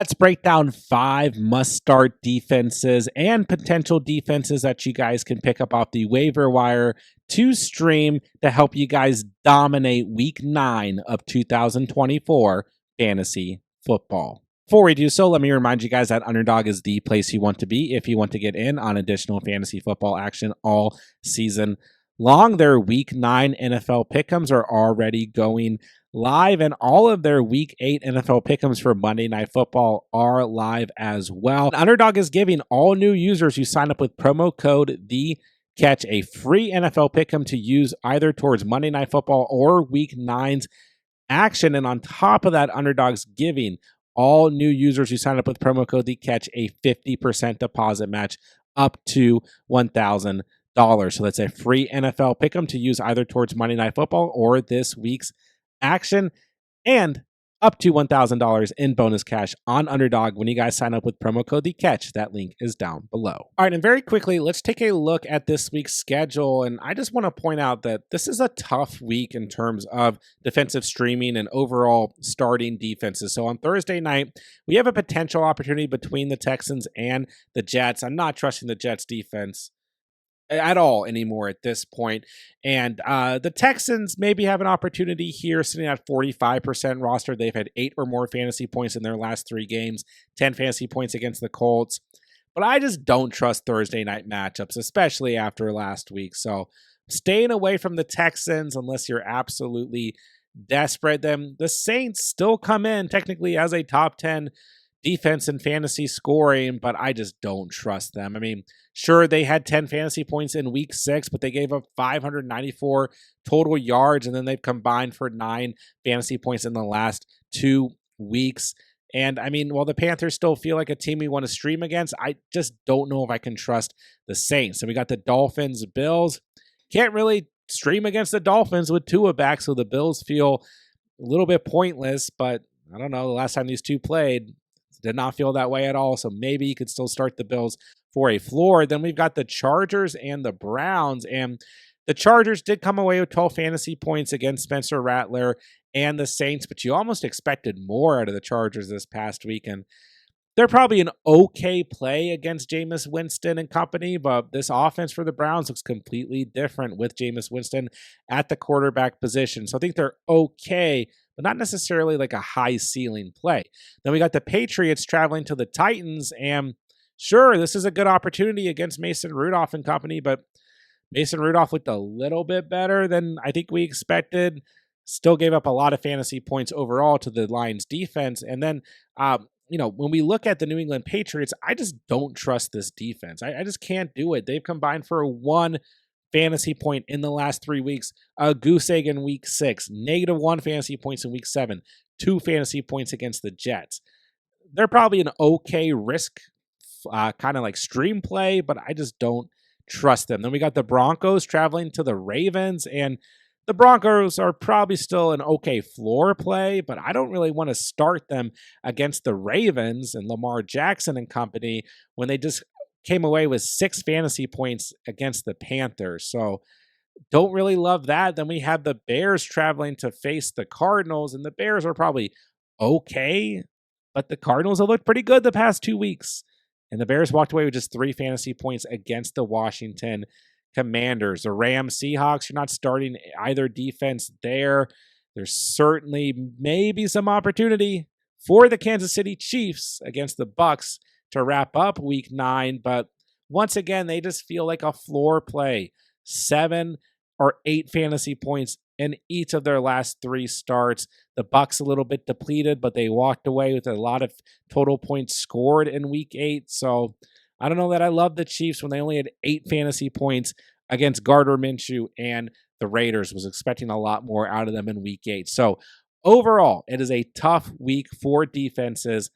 Let's break down 5 must-start defenses and potential defenses that you guys can pick up off the waiver wire to stream to help you guys dominate Week 9 of 2024 fantasy football. Before we do so, let me remind you guys that Underdog is the place you want to be if you want to get in on additional fantasy football action all season long. Their Week 9 NFL pick'ems are already going live, and all of their Week 8 NFL pick'ems for Monday Night Football are live as well. And Underdog is giving all new users who sign up with promo code THECATCH a free NFL pick'em to use either towards Monday Night Football or Week 9's action. And on top of that, Underdog's giving all new users who sign up with promo code THECATCH a 50% deposit match up to $1,000. So that's a free NFL pick'em to use either towards Monday Night Football or this week's action, and up to $1,000 in bonus cash on Underdog when you guys sign up with promo code THECATCH. That link is down below. All right, and very quickly, let's take a look at this week's schedule. And I just want to point out that this is a tough week in terms of defensive streaming and overall starting defenses. So on Thursday night, we have a potential opportunity between the Texans and the Jets. I'm not trusting the Jets defense at all anymore at this point. And the Texans maybe have an opportunity here, sitting at 45% roster. They've had 8 or more fantasy points in their last 3 games, 10 fantasy points against the Colts. But I just don't trust Thursday night matchups, especially after last week. So staying away from the Texans unless you're absolutely desperate. Then the Saints still come in technically as a top 10 defense and fantasy scoring, but I just don't trust them. I mean, sure, they had 10 fantasy points in week 6, but they gave up 594 total yards, and then they've combined for 9 fantasy points in the last 2 weeks. And I mean, while the Panthers still feel like a team we want to stream against, I just don't know if I can trust the Saints. And we got the Dolphins, Bills. Can't really stream against the Dolphins with Tua back, so the Bills feel a little bit pointless, but I don't know, the last time these two played, did not feel that way at all. So maybe you could still start the Bills for a floor. Then we've got the Chargers and the Browns. And the Chargers did come away with 12 fantasy points against Spencer Rattler and the Saints, but you almost expected more out of the Chargers this past week. And they're probably an okay play against Jameis Winston and company, but this offense for the Browns looks completely different with Jameis Winston at the quarterback position. So I think they're okay, but not necessarily like a high ceiling play. Then we got the Patriots traveling to the Titans, and sure, this is a good opportunity against Mason Rudolph and company, but Mason Rudolph looked a little bit better than I think we expected. Still gave up a lot of fantasy points overall to the Lions defense. And then, when we look at the New England Patriots, I just don't trust this defense. I just can't do it. They've combined for 1 fantasy point in the last 3 weeks, a goose egg in week 6, -1 fantasy points in week 7, 2 fantasy points against the Jets. They're probably an okay risk, kind of like stream play, but I just don't trust them. Then we got the Broncos traveling to the Ravens, and the Broncos are probably still an okay floor play, but I don't really want to start them against the Ravens and Lamar Jackson and company when they just came away with 6 fantasy points against the Panthers. So don't really love that. Then we have the Bears traveling to face the Cardinals, and the Bears are probably okay, but the Cardinals have looked pretty good the past 2 weeks. And the Bears walked away with just 3 fantasy points against the Washington Commanders. The Rams, Seahawks, you're not starting either defense there. There's certainly maybe some opportunity for the Kansas City Chiefs against the Bucks to wrap up week 9, but once again, they just feel like a floor play. 7 or 8 fantasy points in each of their last 3 starts. The Bucks a little bit depleted, but they walked away with a lot of total points scored in week 8. So I don't know that I love the Chiefs when they only had 8 fantasy points against Gardner Minshew and the Raiders. Was expecting a lot more out of them in week 8. So overall, it is a tough week for defenses.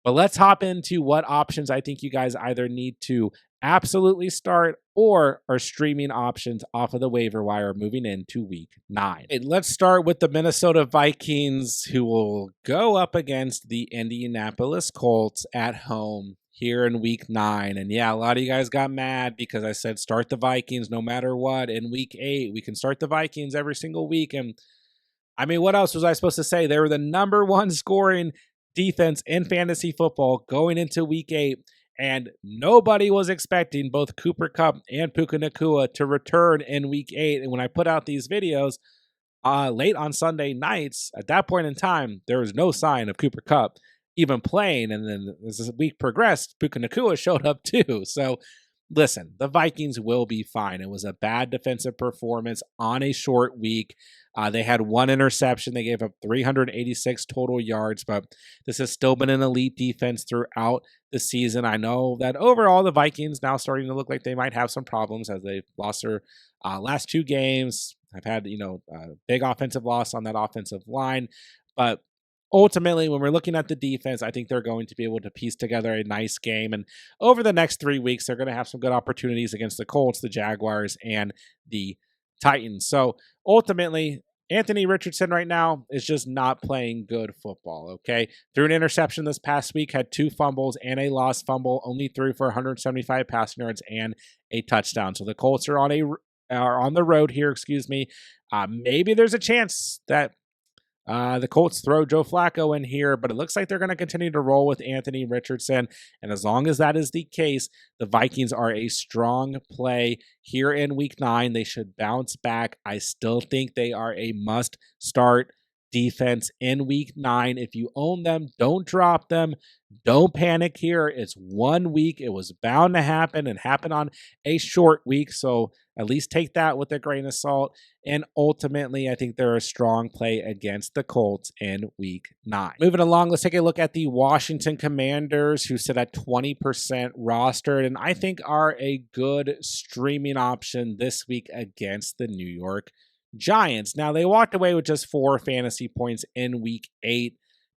But let's hop into what options I think you guys either need to absolutely start or are streaming options off of the waiver wire moving into week 9. Let's start with the Minnesota Vikings, who will go up against the Indianapolis Colts at home here in week 9. And yeah, a lot of you guys got mad because I said start the Vikings no matter what. In week 8, we can start the Vikings every single week. And I mean, what else was I supposed to say? They were the #1 scoring defense in fantasy football going into week 8. And nobody was expecting both Cooper Kupp and Puka Nacua to return in week 8. And when I put out these videos late on Sunday nights, at that point in time, there was no sign of Cooper Kupp even playing. And then as the week progressed, Puka Nacua showed up too. So listen, the Vikings will be fine. It was a bad defensive performance on a short week. They had one interception. They gave up 386 total yards, but this has still been an elite defense throughout the season. I know that overall the Vikings now starting to look like they might have some problems as they've lost their last 2 games. I've had, a big offensive loss on that offensive line, but ultimately, when we're looking at the defense, I think they're going to be able to piece together a nice game. And over the next 3 weeks, they're going to have some good opportunities against the Colts, the Jaguars, and the Titans. So ultimately, Anthony Richardson right now is just not playing good football, okay? Threw an interception this past week, had 2 fumbles and a lost fumble, only threw for 175 passing yards and a touchdown. So the Colts are on the road here, maybe there's a chance that the Colts throw Joe Flacco in here, but it looks like they're going to continue to roll with Anthony Richardson. And as long as that is the case, the Vikings are a strong play here in week 9. They should bounce back. I still think they are a must-start defense in week 9. If you own them, don't drop them. Don't panic here. It's 1 week. It was bound to happen and happen on a short week. So at least take that with a grain of salt. And ultimately, I think they're a strong play against the Colts in week 9. Moving along, let's take a look at the Washington Commanders, who sit at 20% rostered, and I think are a good streaming option this week against the New York Giants. Now, they walked away with just 4 fantasy points in week 8.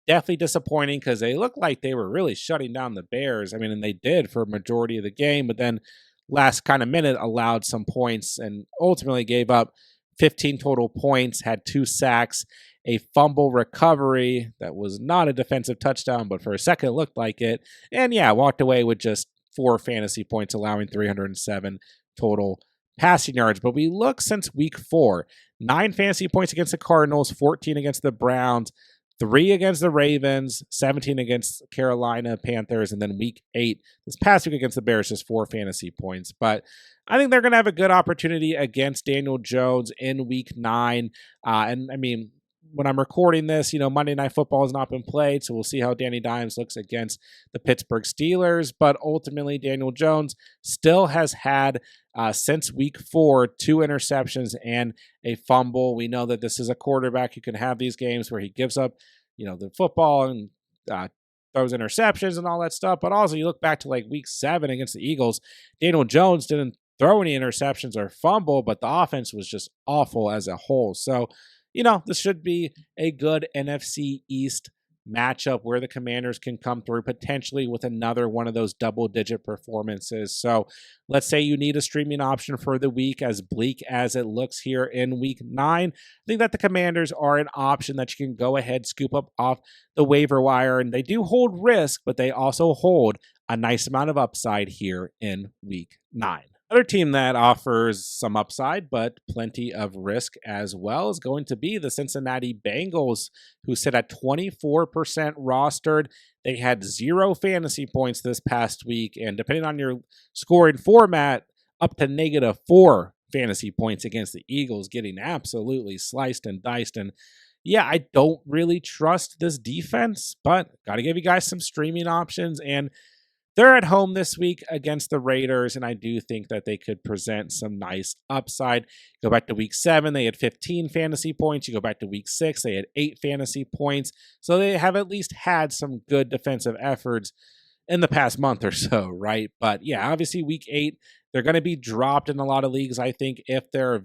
Definitely disappointing because they looked like they were really shutting down the Bears. I mean, and they did for a majority of the game, but then last kind of minute allowed some points and ultimately gave up 15 total points, had 2 sacks, a fumble recovery that was not a defensive touchdown, but for a second it looked like it. And yeah, walked away with just 4 fantasy points, allowing 307 total passing yards. But we look since week 4, 9 fantasy points against the Cardinals, 14 against the Browns, 3 against the Ravens, 17 against Carolina Panthers, and then week 8, this past week against the Bears, just 4 fantasy points. But I think they're going to have a good opportunity against Daniel Jones in week 9. And I mean, when I'm recording this, Monday Night Football has not been played, so we'll see how Danny Dimes looks against the Pittsburgh Steelers. But ultimately, Daniel Jones still has had, since week 4, 2 interceptions and a fumble. We know that this is a quarterback who can have these games where he gives up, the football and throws interceptions and all that stuff. But also, you look back to like week 7 against the Eagles, Daniel Jones didn't throw any interceptions or fumble, but the offense was just awful as a whole. So, this should be a good NFC East matchup where the Commanders can come through potentially with another one of those double-digit performances. So let's say you need a streaming option for the week, as bleak as it looks here in week 9. I think that the Commanders are an option that you can go ahead, scoop up off the waiver wire, and they do hold risk, but they also hold a nice amount of upside here in week 9. Another team that offers some upside, but plenty of risk as well, is going to be the Cincinnati Bengals, who sit at 24% rostered. They had 0 fantasy points this past week, and depending on your scoring format, up to -4 fantasy points against the Eagles, getting absolutely sliced and diced. And yeah, I don't really trust this defense, but got to give you guys some streaming options. And they're at home this week against the Raiders, and I do think that they could present some nice upside. Go back to week 7, they had 15 fantasy points. You go back to week 6, they had 8 fantasy points. So they have at least had some good defensive efforts in the past month or so, right? But yeah, obviously week 8, they're going to be dropped in a lot of leagues, I think, if they're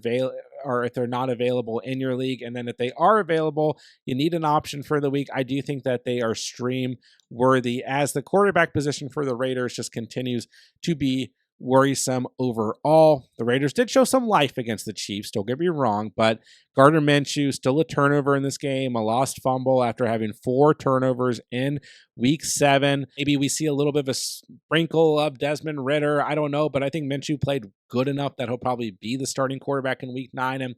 if they're not available in your league. And then if they are available, you need an option for the week. I do think that they are stream worthy, as the quarterback position for the Raiders just continues to be worrisome overall. The Raiders did show some life against the Chiefs, don't get me wrong, but Gardner Minshew, still a turnover in this game, a lost fumble after having 4 turnovers in week 7. Maybe we see a little bit of a sprinkle of Desmond Ridder. I don't know, but I think Minshew played good enough that he'll probably be the starting quarterback in week 9. And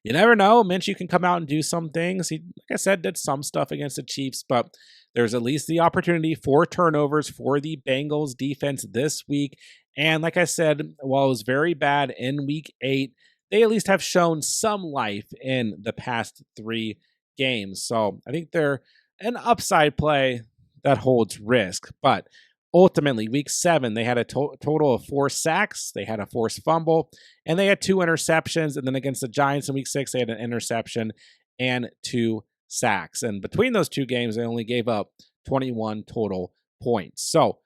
you never know. Minshew can come out and do some things. He, like I said, did some stuff against the Chiefs, but there's at least the opportunity for turnovers for the Bengals defense this week. And like I said, while it was very bad in week 8, they at least have shown some life in the past 3 games. So I think they're an upside play that holds risk. But ultimately, week 7, they had a total of 4 sacks. They had a forced fumble, and they had 2 interceptions. And then against the Giants in week 6, they had an interception and 2 sacks. And between those 2 games, they only gave up 21 total points. So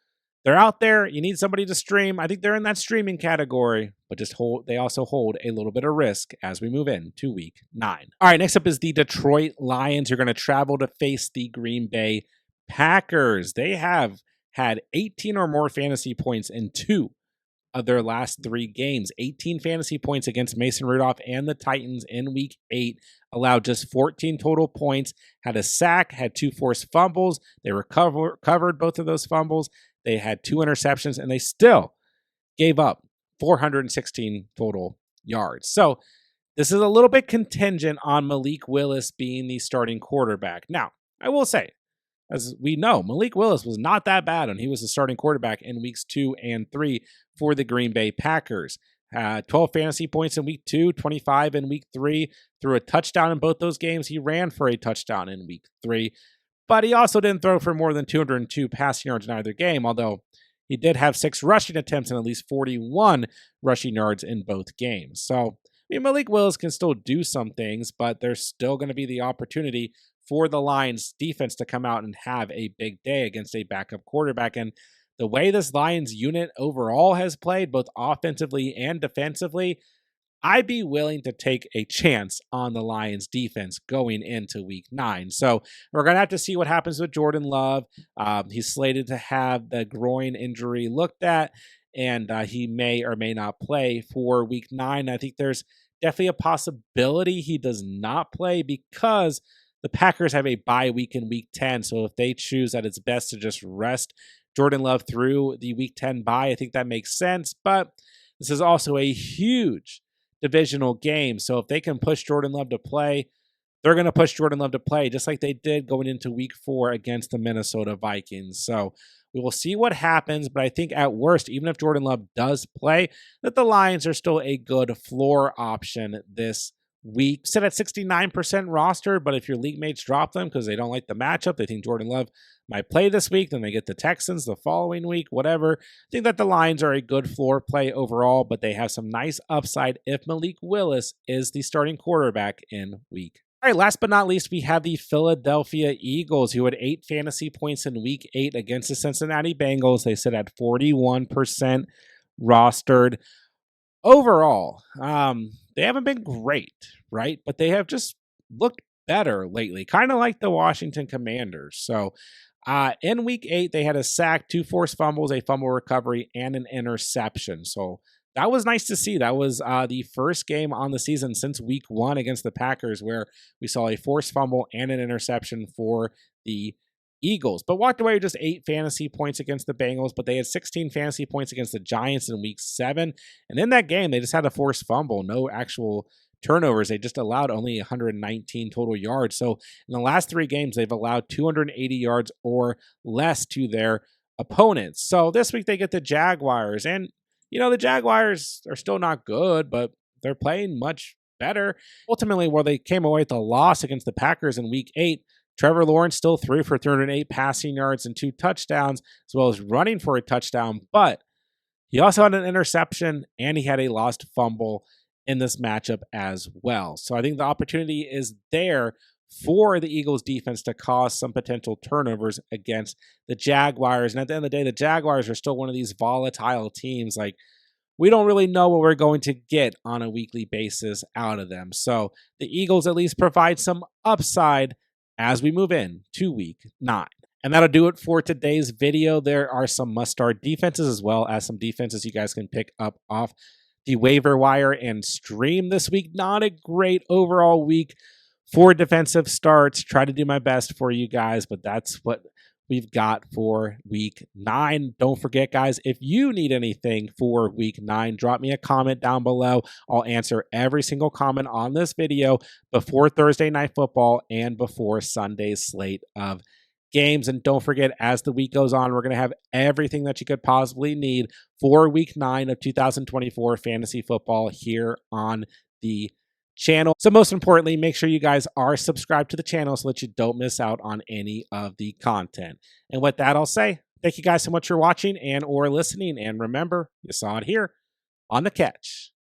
they're out there. You need somebody to stream. I think they're in that streaming category, but they also hold a little bit of risk as we move into week 9. All right, next up is the Detroit Lions. You're going to travel to face the Green Bay Packers. They have had 18 or more fantasy points in 2 of their last 3 games. 18 fantasy points against Mason Rudolph and the Titans in week 8, allowed just 14 total points, had a sack, had 2 forced fumbles. They recovered both of those fumbles. They had 2 interceptions, and they still gave up 416 total yards. So this is a little bit contingent on Malik Willis being the starting quarterback. Now, I will say, as we know, Malik Willis was not that bad when he was the starting quarterback in weeks 2 and 3 for the Green Bay Packers. 12 fantasy points in week 2, 25 in week 3, threw a touchdown in both those games. He ran for a touchdown in week 3, but he also didn't throw for more than 202 passing yards in either game, although he did have 6 rushing attempts and at least 41 rushing yards in both games. So, Malik Willis can still do some things, but there's still going to be the opportunity for the Lions defense to come out and have a big day against a backup quarterback. And the way this Lions unit overall has played, both offensively and defensively, I'd be willing to take a chance on the Lions defense going into week 9. So we're going to have to see what happens with Jordan Love. He's slated to have the groin injury looked at, and he may or may not play for week 9. I think there's definitely a possibility he does not play because the Packers have a bye week in week 10. So if they choose that it's best to just rest Jordan Love through the week 10 bye, I think that makes sense. But this is also a huge divisional game. So if they can push Jordan Love to play, they're going to push Jordan Love to play just like they did going into week 4 against the Minnesota Vikings. So we will see what happens, but I think at worst, even if Jordan Love does play, that the Lions are still a good floor option this week. Sit at 69% roster, but if your league mates drop them because they don't like the matchup, they think Jordan Love might play this week, then they get the Texans the following week, whatever. I think that the Lions are a good floor play overall, but they have some nice upside if Malik Willis is the starting quarterback in week. All right, last but not least, we have the Philadelphia Eagles, who had 8 fantasy points in week 8 against the Cincinnati Bengals. They sit at 41% rostered. Overall, they haven't been great, right? But they have just looked better lately, kind of like the Washington Commanders. So in week 8, they had a sack, 2 forced fumbles, a fumble recovery, and an interception. So that was nice to see. That was the first game on the season since week 1 against the Packers where we saw a forced fumble and an interception for the Eagles, but walked away with just 8 fantasy points against the Bengals, but they had 16 fantasy points against the Giants in week 7. And in that game, they just had a forced fumble, no actual turnovers. They just allowed only 119 total yards. So in the last 3 games, they've allowed 280 yards or less to their opponents. So this week they get the Jaguars, and the Jaguars are still not good, but they're playing much better. Ultimately, where they came away with a loss against the Packers in week 8, Trevor Lawrence still threw for 308 passing yards and 2 touchdowns, as well as running for a touchdown, but he also had an interception and he had a lost fumble in this matchup as well. So I think the opportunity is there for the Eagles defense to cause some potential turnovers against the Jaguars. And at the end of the day, the Jaguars are still one of these volatile teams. Like, we don't really know what we're going to get on a weekly basis out of them. So the Eagles at least provide some upside as we move in to week 9. And that'll do it for today's video. There are some must-start defenses as well as some defenses you guys can pick up off the waiver wire and stream this week. Not a great overall week for defensive starts. Try to do my best for you guys, but that's what we've got for week 9. Don't forget, guys, if you need anything for week 9, drop me a comment down below. I'll answer every single comment on this video before Thursday Night Football and before Sunday's slate of games. And don't forget, as the week goes on, we're going to have everything that you could possibly need for week 9 of 2024 fantasy football here on the channel. So most importantly, make sure you guys are subscribed to the channel so that you don't miss out on any of the content. And with that, I'll say thank you guys so much for watching and or listening. And remember, you saw it here on The Catch.